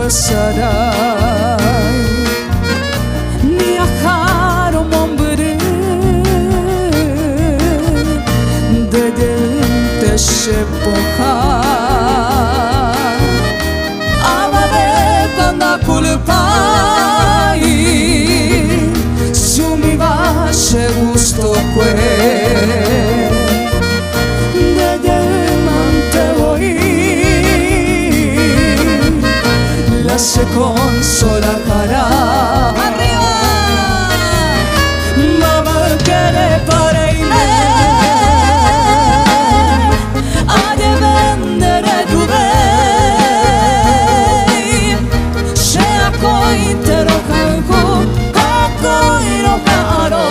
saray ni akar mombru dedim teşebbüha avaveta na culpai su mi vaše gusto que se consolará. Arriba, mamá quiere para irme a vender tu bem. Se a coitero canjo, a coiro caro.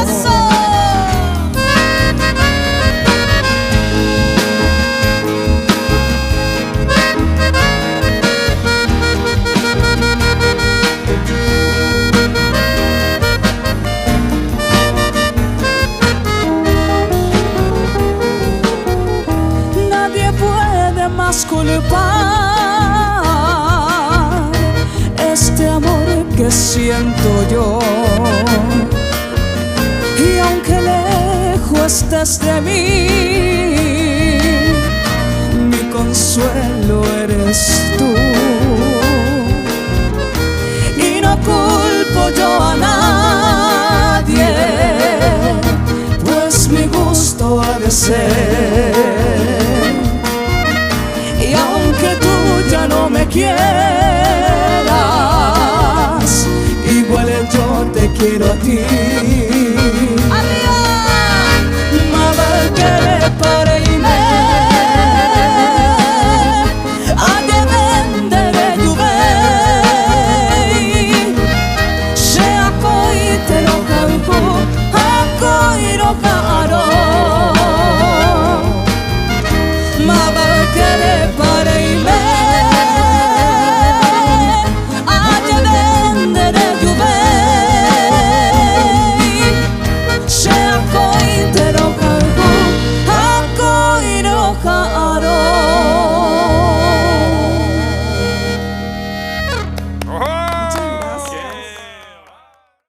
Eso. Más culpar este amor que siento yo, y aunque lejos estés de mí, mi consuelo eres tú, y no culpo yo a nadie, pues mi gusto ha de ser. Y aunque tú ya no me quieres,